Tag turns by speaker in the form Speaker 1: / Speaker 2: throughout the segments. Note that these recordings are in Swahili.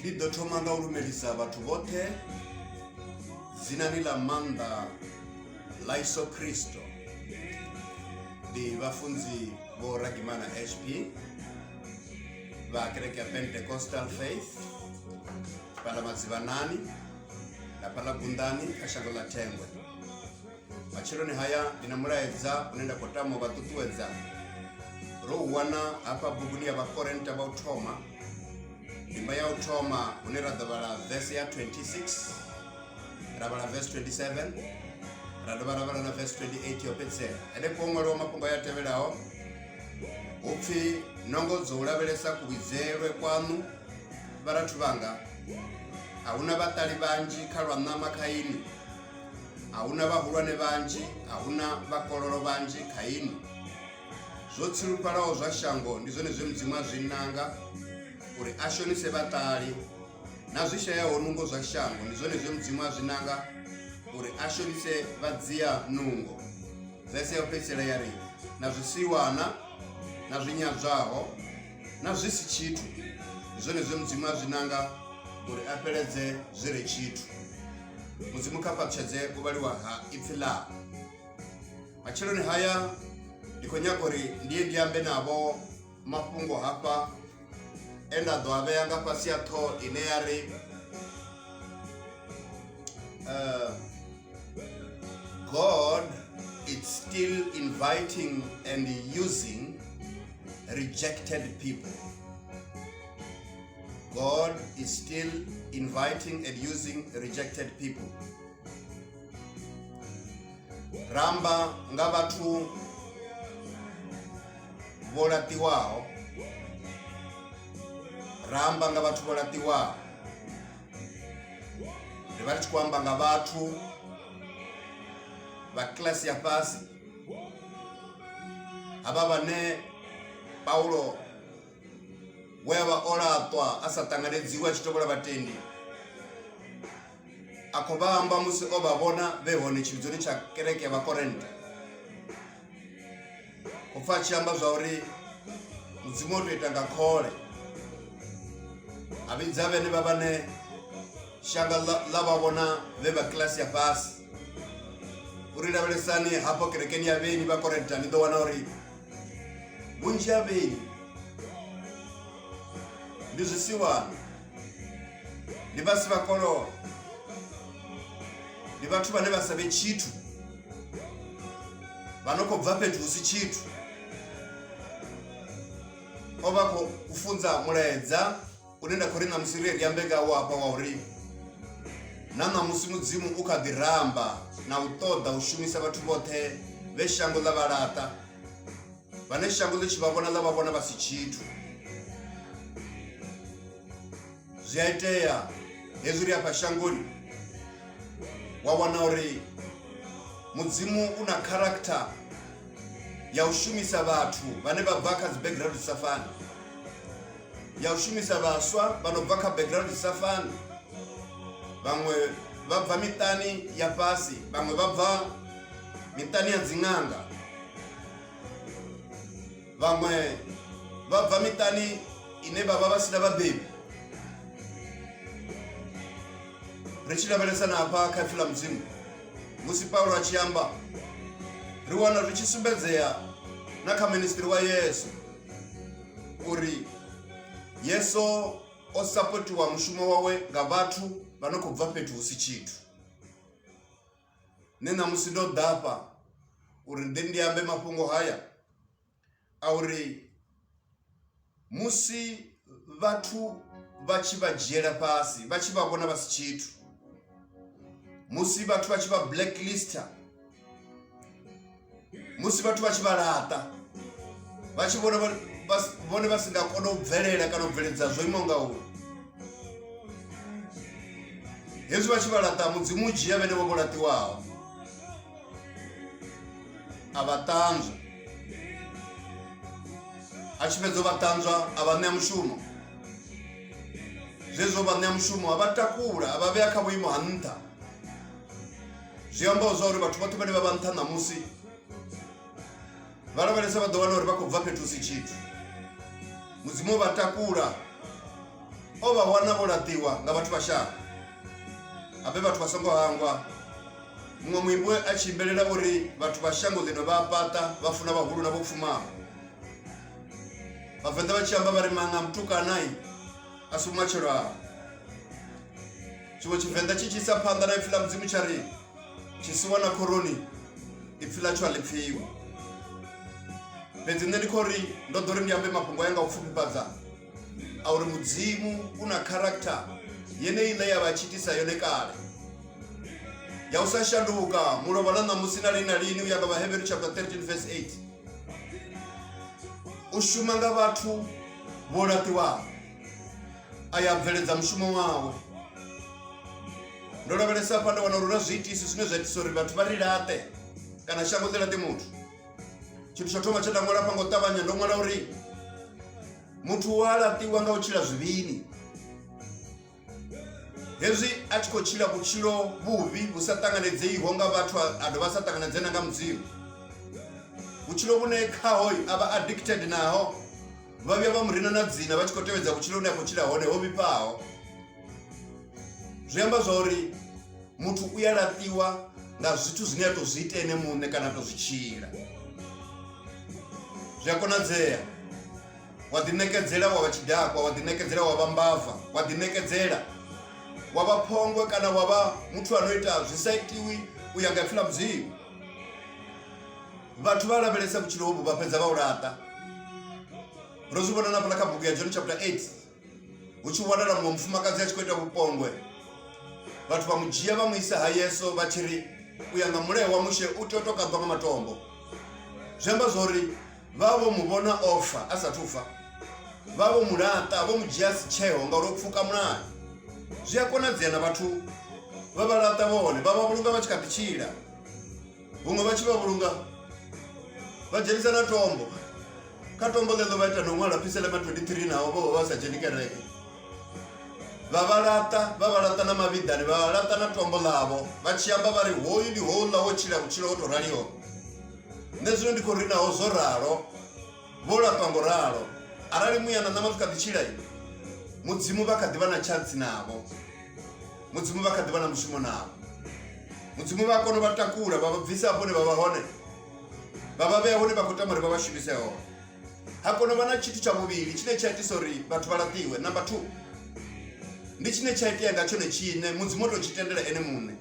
Speaker 1: Lidotoma nga ulumelisa bathu bote zinani la manda la Yesu Kristo di bafunzi bo Ragimana HP ba kereke Pentecostal Faith pala mazibanani na pala gundani kashango la Tengwe. Machironi haya ninamulaeza unenda kotamo batutuweza rowana hapa buguni ya bakorenta ba utoma imba ya utoma unera dabala verse ya 26 rabala verse 27 radabala na verse 28 yopetse ede pongolo mapungo ya tebelao upfi nongozo ulabelesa kubizerwe kwanu baratubanga auna batali banji kalwa nama kaini auna bahulwane banji auna bakololo banji kaini zotsirupalawo zwa shango ndizo nezwe mdzimwa zinanga uri ashonise batali na zwishayaho nungo zwa shango ndizo nezwe mdzimwa zinanga uri ashonise badziya nungo zese yopetsela yari na zwisiwana na zwinyadzwaho na zwisi chitu ndizo nezwe mdzimwa zinanga uri apeledze zire chitu muzimu kapatshedze kubaliwa ha ipfila machiloni haya ndikonyakori ndiye ndiyambe nabo mapungo hapa enda dwabe yanga pasi ya to ineari God is still inviting and using rejected people. God is still inviting and using rejected people. Ramba ngabatu volatiwao. Ramba ngabatu volatiwao. Ribati kwamba ngabatu ba klasi ya pasi. Ababa ne Paulo wewa ola atwa asatangaredziwa chitobola batendi akobamba musi obabona bebone chibizoni cha kereke ya bakorenta kufa chamba zwauri muzimoto itanga khole abidzabe ne babane shanga lababona beba klasi ya pasi urida belesani hapo kerekeni ya beni bakorenta ndo wanaori bunja beni ndizisiwana libasi bakolo libatu bane basabe chitu banoko bvapetu usi chitu obako kufunza mulaedza unenda korina musireri yambega wapa wauri nana musimudzimu ukadiramba na utoda ushumisa batu bote beshango la barata bane shango lechibabona la babona basi chitu zyaiteya ezuri apa shangoni wawana uri mudzimu una karakta ya ushumisa batu bane babvaka background safani ya ushumisa baswa banobvaka background safani bamwe babva mitani ya pasi bamwe babva mitani ya dzing'anga bamwe babva mitani ine baba basina babebi Richila belesana apa kafila mzimu musi Paulo achiamba riwana richisumbedzeya naka ministry wa Yesu uri Yesu osapoti wa mushumo wawe ngabatu banokubva petu usichitu nena musindo dapa uri ndendiyambe mapungo haya auri musi vatu vachivajera pasi vachivabona basichitu musi vatu vachiva blacklista musi vatu vachivarata vachivona vone vasingakona kubvelela kana kubveledza zvoimonga uyu hezvi vachivarata mudzimu ujiya vene vovolatiwawo avatanzwa achipedza vatanzwa avane mushumo zvezvo vane mushumo avatakura avave akavoimo hanta zviamba zvauri vatu vatu vane vavanta namusi varavaresa vadovana uri vakobva petu sichitu mudzimu vatakura ova wana volatiwa nga vatu vashango ape vatu vasongo hangwa mumwe mwimbwe achimbelela uri vatu vashango zino vapata vafuna vahulu navo kufumao vavenda vachiyamba vari manga mtukanai asumachero avo chimwe chivenda chichisa phanda na ifila mdzimu chari chisiwa na koroni ifila chwa lipfiwa pedzine ndikori ndodori ndiyambe mapungo yanga kupfupipadza auri mudzimu una karakta yene ile yavachitisa yone kale yausashanduka mulovana namusina lina lini uyanga vaHebrew chapter 13 verse 8 ushuma nga vatu volatiwa ayabveledza mushumo wawe ndolavhelesa panda vanorura zviitisi zvine zvaitisa uri vatu varirate kana shango dzirate mutu chinhu chotoma chandamwala pangotavanya ndomwala uri mutu walatiwa nga uchila zvivini hezvi achikochila kuchilo vuvi vusatanganedzeiho nga vatu ado vasatanganedzena nga mudzimu uchilo vune khahoi ava addicted naho vavya vamurina na dzina vachikotevedza kuchilo unakochila hone hovipaho zviyamba zvauri mutu uyalatiwa nga zvithu zvine atozviita ene mune kana atozvichira zvakonadzera wadinekedzera wava chidhakwa wadinekedzera wava mbavha wadinekedzera wava phongwe kana wava muthu anoita zvisaitiwi uyanga ifila mdzimu vatu valavelesa kuchilo ubu vapedza vaurata rozivona napo lakabhuku ya John chapter 8 uchiwanana mumwe mufumakadzi achikoita upongwe vatu vamujiya vamuisa hayeso vachiri uyanga mulehe wa mushe utotokabva nga matombo zvemba zori vavo muvona ofa asatufa vavo mulata vomujiya sicheho nga urokupfuka munayo zviyakonadzena vatu vavalata vone vavavulunga vachikatichira vumwe vachivavulunga vajenisa na tombo katombo lelo vaita nomwala pisele ma 23 nawo vo vasajenikereke vavalata na mavidhani vavalata na tombo lavo vachiyamba vari hoyu ndi houla wochila kuchila otoraliyo nezvino ndikorinawo zoraro volapango raro arali muyana namasvikatichila iyi mudzimu vakadiva na chansi navo mudzimu vakadiva na mushumo navo mudzimu vakono vatakura vavabvisapo nevavahone vavavehone vakotamari vavashuviseho hakono vana chitu chavuviri chine chaitisa uri vatu valatiwe number 2 ndi chine chaita yanga chone chine mudzimu otochitendera ene mune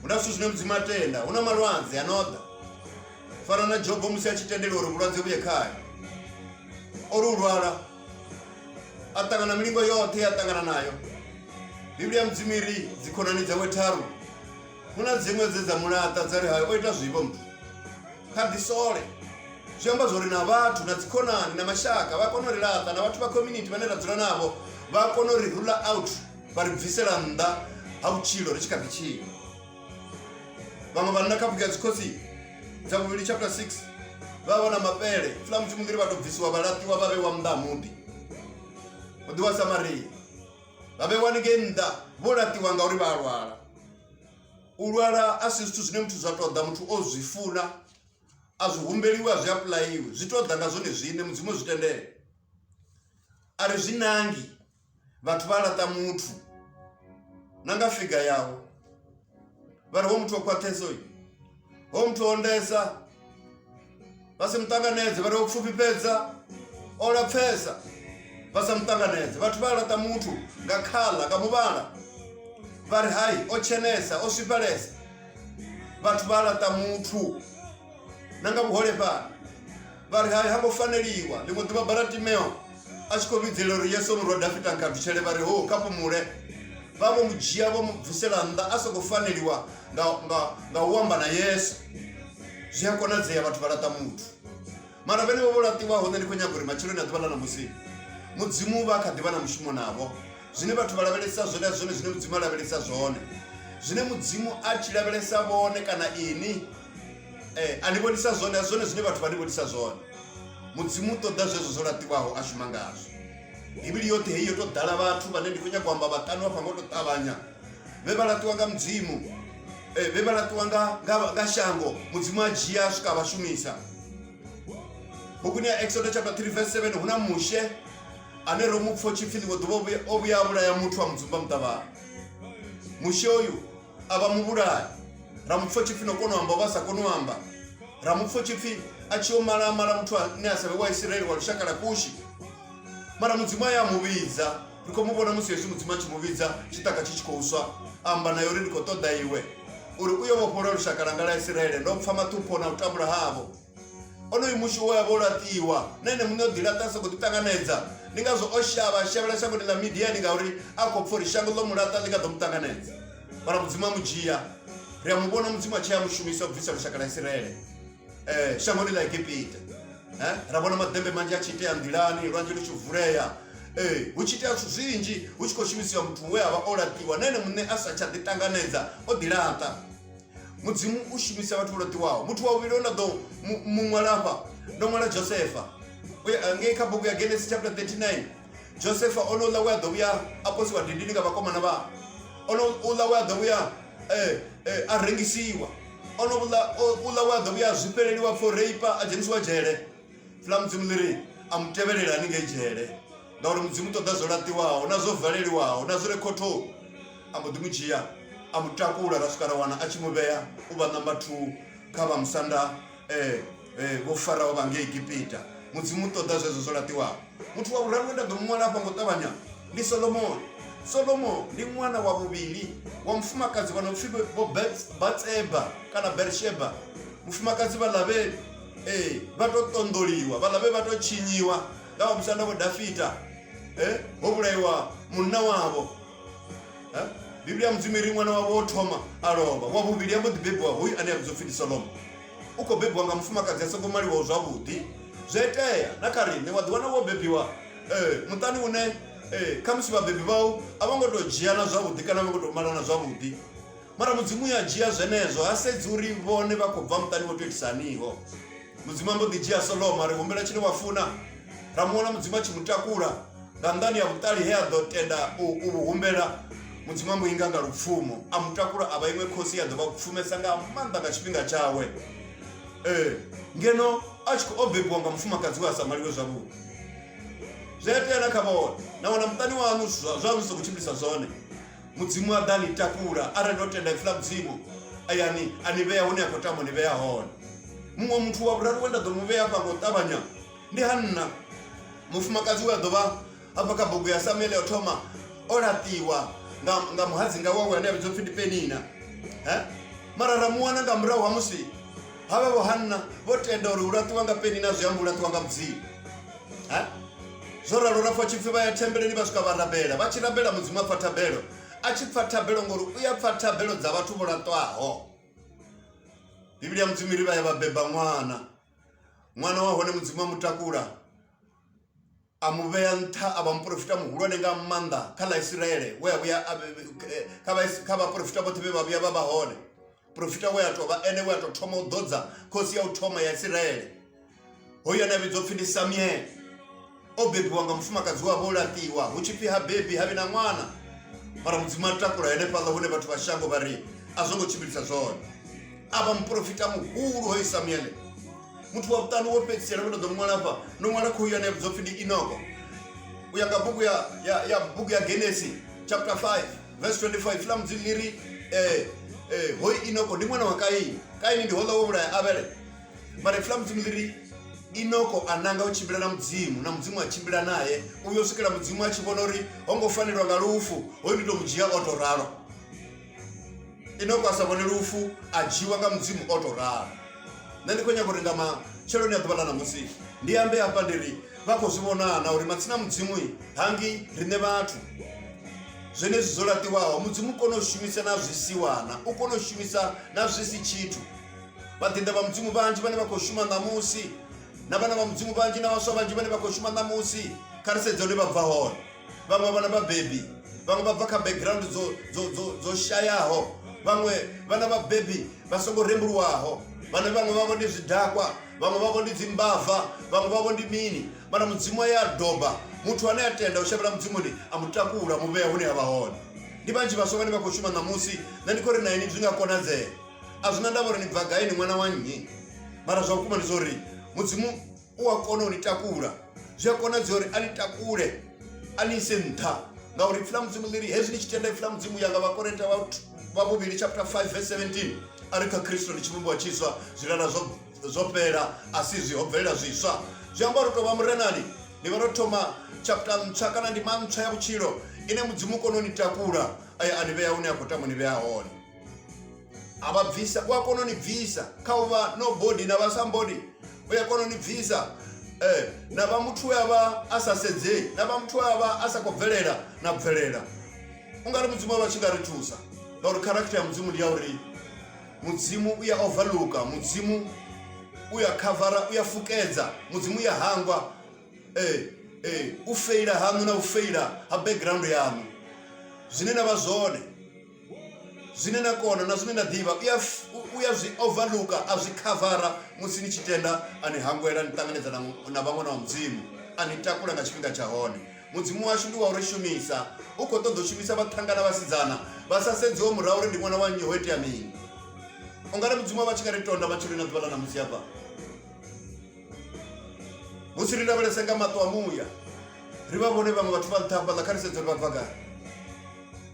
Speaker 1: una zvithu zvine mudzimu atenda una malwanzi anoda fana na Job musi achitendera uri vulwadze vuye kaya ori urwara atangana milingo yote atangana nayo biblia mudzimu iri dzikonani dzawetaru kuna dzimwe dzedzamulata dzari hayo oita zvivo mntu kadisole zviyamba zvori na vatu na dzikonani na mashaka vakonorirata na vatu va community vane radzura navo vakonorirula out varibvisela nda hauchilo richikatichiro vamwe vanhu nakabhuka dzikosi dzavuviri chapter 6 vavona mapele fula muchimungiri vatobvisiwa valatiwa vavewa mnda mudi odiwa Samaria vavewanike nda volatiwa nga uri valwala ulwala asi zvithu zvine muthu zvatoda muthu ozvifuna azvihumbeliwe azviapulayiwe zvitoda nga zvone zvine mudzimu zvitendere ari zvinangi vatu valata muthu nanga figa yavo vari wo muthu okwateso iyi wo muthu ondesa vasimtanganedze vari wokufupipedza olapfesa vasamtanganedze vatu valata muthu ngakhala kamuvala vari hai ochenesa osvipalesa vatu valata muthu nanga vuhole pano vari hai hambofaneliwa limwe diva Baratimeo achikovidzela uri Yesu murwa Dafita ankabvichele vari ho kapumule vavo mujiya vomubvisela nda asokufaneliwa nga uwamba na Yesu zviyakonadzeya vatu valata muthu mara vene vovolatiwa hone ndikonyaguri machilo na diva lana musi mudzimu vakadiva na mushumo navo zvine vatu valavelesa zvone zvone zvine mudzimu alavelesa zvone zvine mudzimu achilavelesa vone kana ini andivonisa zvone azvone zvine vatu vandivonisa zvone mudzimu toda zvezvo zvoratiwaho ashuma ngazvo bibili yote heiyo todhala vatu vane ndikunyagwamba vatano vapangototavanya vevalatiwa nga mudzimu vevalatiwa nga shango mudzimu ajiya asvika avashumisa bhukuni ya Exodus chapter 3 verse 7 huna mushe anero mupfo chifini wodobo obuyabula ya muthu amuzumba mtabara mushoyu aba mubulaya ramupfo chifino kono amba basa kono amba ramupfo chifi achiomala mala muthu ne asabe wa Israeli walushakala kushi mara muzima ya mubiza riko mubona musi Yesu muzima chimubiza chitaka chichikouswa amba nayo riko toda iwe uri uyo wopora lushakala ngala Israeli ndo mfama tupo na utambula habo ono imushu wa bolatiwa nene muno dilata so kutanganeza ningazo oshaba shabala shango de la media ningauri akopfori shango lo mulata linga domtanganeza para muzima mujia ria mubona muzima cha mushumisa kuvisa lushakala Israeli shango de la Egypt rabona madembe manja chite andilani rwanje luchuvureya uchite asuzinji uchikoshimisi ya mtu we aba olatiwa nene mune asa cha ditanganeza odilata muzimu ushimisa watu olatiwao mtu wa ubilona do mumwalapa ndo mwana Josefa we angeka buku ya Genesis chapter 39 Josefa ono la wa do ya aposi wa dindini nga bakoma na ba ono ula wa do ya arengisiwa ono ula wa do ya zipeleliwa for rape ajeniswa jere flam zimliri amtebelela ninge jere ndoro muzimu to dazolatiwao nazo valeliwao nazo rekoto amudumuchia amutakula rasukara wana achimubeya uba number 2 kaba msanda bo Farao bange Egypt muzimu to dazolatiwao mtu wa urarwenda do mwana hapa ngotabanya ni Solomon ni mwana wa bubili wa mfumakazi bana mfibe bo Batseba kana Bersheba mfumakazi balabe batotondoliwa balabe batochinyiwa ndawo msanda bo Dafita obulaiwa munna wabo Biblia mzimiri mwana wabo othoma aloba wabubili abo dibebo hoyi ane mzofidi Solomon uko bebu wanga mfumakazi asogomali wa uzabudi zeteya nakarine wadwana wo bebiwa mutani une kamsi ba bebi bawo abango do jiana zabudi kana abango do malana zabudi mara muzimu ya jia zenezo asezuri bone bakobva mutani wo twetisaniho muzimambo dijia Solomon ari gombela chine wafuna ramona muzima chimutakula ndani ya mutali hea dotenda ubuhumbela muzimambo inganga rufumo amutakula abaimwe kosi ya doba kufumesa nga manda ngachipinga chawe ngeno achiko obebu wanga mfumakazi wa Samariwe zabu zete nakabona naona mtani wa nusu zawiso kuchimbisa zone muzimu adani takura ara dotenda ifla mzimu ayani anibeya one akotamo nibeya hone mumwe mtu wa buraru wenda domubeya pa ngotabanya ndi hanna mfumakazi wa doba apa kabugu ya Samuel otoma oratiwa nga muhazinga wawe ane bizofindi penina mara ramuana nga mrawo hamusi haba bohanna botenda urati wanga penina ziyambula twanga mzi zora rorafa chifiba ya tembele ni basuka barabela bachirabela muzima fatabelo achifatabelo ngoru uya fatabelo za watu bolatwaho Biblia mzimiri ba yababeba mwana waho ne muzima mutakura amubeya nta abamprofita muhulwane nga manda kala Israeli we kaba profita bote beba baba hone profita we atoba ene we atotoma udodza kosi ya utoma ya Israeli hoya na bizofindi Samuel obebi wanga mfumakazi wa bolatiwa uchipi habebi habe na mwana mara muzima takura ene pala hone batu bashango bari azongo chibilisa zone abamprofita muhulu hoyi Samuel mtu wa mtano wope tsela ndo mwana hapa no mwana kuya na bizofindi Inoko uyanga buku ya buku ya Genesis chapter 5 verse 25 flam ziliri hoyi Inoko ndi mwana wa Kaini ndi hola wobula abele mara flam ziliri Inoko ananga uchimbira na mzimu achimbira naye uyo sikira mzimu achibonori ongofanirwa ngalufu hoyi ndo mjia otoraro Inoko asabone lufu ajiwa nga mzimu otoraro nani kwenya kuringama chero ni atubala na musi ndiyambe hapa ndiri vakozivona na uri matsina mudzimu hangi rine vatu zvene zvizolatiwawo mudzimu kono shumisa na zvisiwana ukono shumisa na zvisi chitu vatenda va mudzimu vanji vane vakoshuma namusi na vana va mudzimu vanji na vaswa vanji vane vakoshuma namusi karisedza uri vabva hona vamwe vana vabebi vamwe vabva ka background zoshayaho vamwe vana vabebi vasongoremburwaho vana vamwe vavo ndi zvidhakwa vamwe vavo ndi dzimbavha vamwe vavo ndi mini mana mudzimu ya doba mutu ane atenda ushavira mudzimu ndi amutakura mubeya hune avahona ndi vanji vasongani vakoshuma namusi nandikori naini zvingakona dzee azvina ndavori ni bvagaini mwana wanyi mara zvakuma ndizori mudzimu uwakona unitakura zvakona dzori anitakure anise ntha ngauri pfula mudzimu liri hezwi ni chitenda pfula mudzimu yanga vakorenta va muvili chapter 5 verse 17 ari kha Kristo ni chivumbiwa chiswa zvirana zopera asi zviobvelela zviswa zviamba uri tova murenani ni varotoma chapter ntsva kana ndima ntsva ya vuchiro ine mudzimu kononitakura aya aniveya une yakotama niveya hone avabvisa wakononibvisa kauva nobody na vasambody uyakononibvisa na vamuthu yava asasedzei na vamuthu yava asakobvelela na bvelela ungari mudzimu wava chingaritusa ngauri karakta ya mudzimu ndiyauri mudzimu uya overlooka mudzimu uya khavara uya fukedza mudzimu uya hangwa ufeila hanu na ufeila ha background yanu zvine na vazone zvine na kona na zvine na diva uya zvi overlooka azvikhavara musi ni chitenda ani hangwela nitanganedza na vamwe na mudzimu anitakula nga chipinga cha hone mudzimu washu ndi wauri shumisa uko todo shumisa vathangana vasidzana vasasedziwo murauri ndi mwana wa nyoheti ya mini ungari mudzimu vachikaritonda vachirina dzivala na musi apa musirinda valesenga mato amuya rivavone vamwe vathu vanthapa lakharisedzeri vabvagara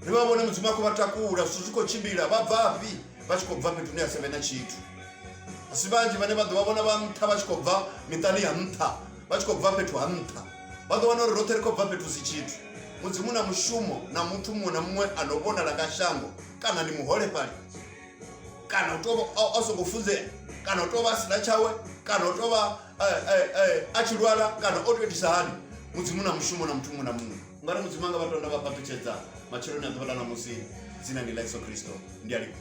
Speaker 1: rivavone mudzimu wako vatakura zvikochimbira vabvapi vachikobva petuni ya 7 na chithu asi vanji vane vadovavona vantha vachikobva mitani ya ntha vachikobva petu ha ntha vadovona uri rote rikobva petu si chithu mudzimu na mushumo na muthu mumwe na mumwe anovona lakashango kana ni muhole pali kana utova asongofunzera kana utova asina chawe kana utova achirwara kana otoitisa hani mudzimu na mushumo na muthu mumwe na mumwe ngari mudzimu anga vatonda vapatuchedza machero na dhola na musi dzina ni Yesu Kristo ndialiko.